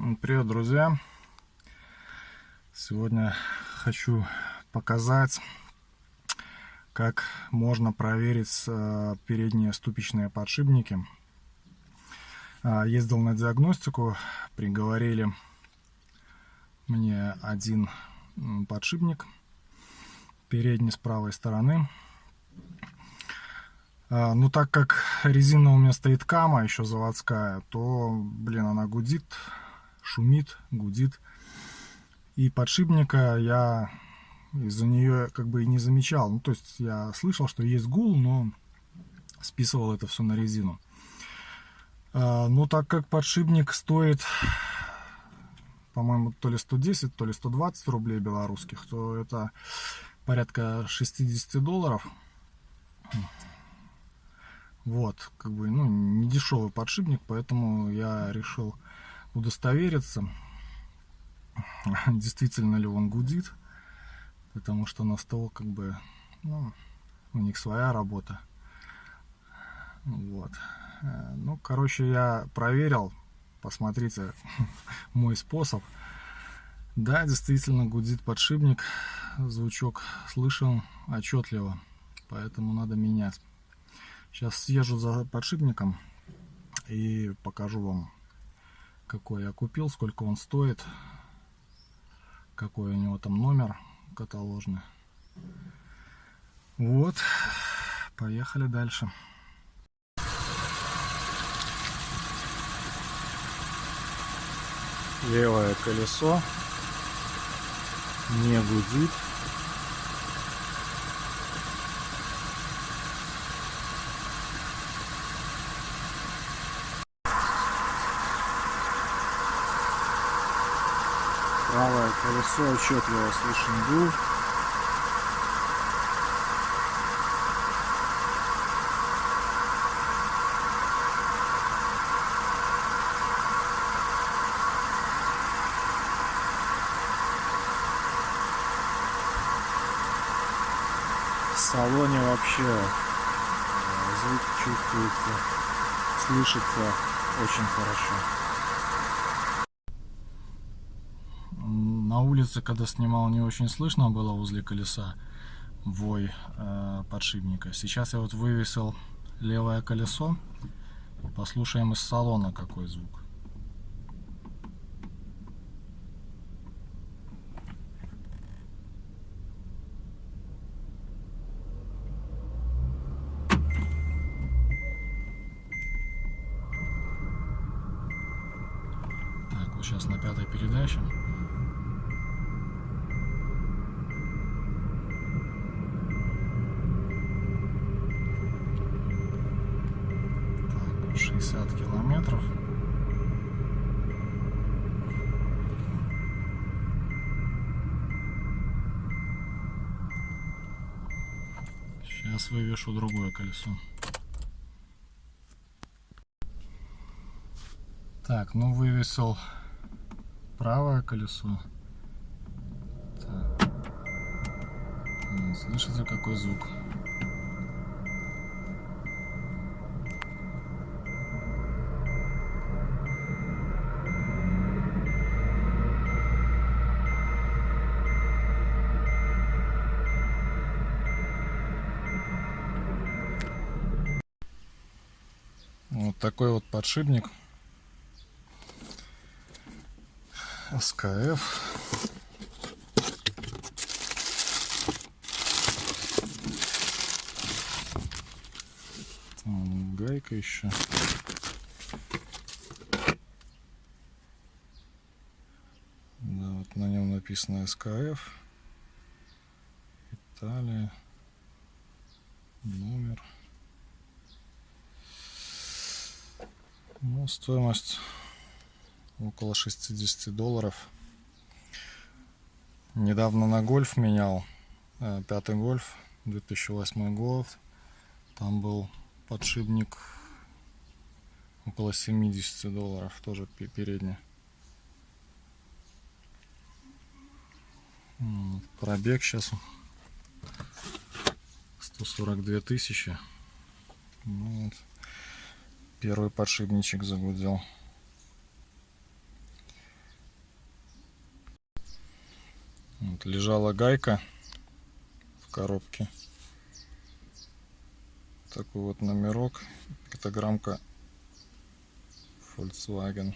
Привет, друзья! Сегодня хочу показать, как можно проверить передние ступичные подшипники. Ездил на диагностику, приговорили мне один подшипник передний с правой стороны. Ну, так как резина у меня стоит Кама, еще заводская, то, она гудит, шумит, гудит. И подшипника я из-за нее как бы и не замечал. Ну, то есть я слышал, что есть гул, но списывал это все на резину. Ну, так как подшипник стоит, по-моему, то ли 110, то ли 120 рублей белорусских, то это порядка $60. Вот, как бы, не дешевый подшипник, поэтому я решил удостовериться, действительно ли он гудит, потому что на стол, как бы, у них своя работа. Вот. Ну, короче, я проверил, посмотрите мой способ. Да, действительно гудит подшипник, звучок слышен отчетливо, поэтому надо менять. Сейчас съезжу за подшипником и покажу вам, какой я купил, сколько он стоит, какой у него там номер каталожный. Вот, поехали дальше. Левое колесо не гудит. Правое колесо отчетливо слышен гул. В салоне вообще звук чувствуется, слышится очень хорошо. На улице, когда снимал, не очень слышно было возле колеса вой подшипника. Сейчас я вот вывесил левое колесо. Послушаем из салона, какой звук. Так, вот сейчас на 5-й передаче. Так, 60 километров. Сейчас вывешу другое колесо. Так, ну вывесил правое колесо. Так. Слышите, какой звук? Вот такой вот подшипник СКФ. Там гайка еще. Да, вот на нем написано СКФ. Италия. Номер. Ну, стоимость около $60. Недавно на гольф менял, 5-й гольф, 2008 год. Там был подшипник около $70, тоже передний. Пробег сейчас 142 тысячи. Ну, вот. Первый подшипничек загудел. Вот, лежала гайка в коробке. Такой вот номерок, пиктограммка Volkswagen.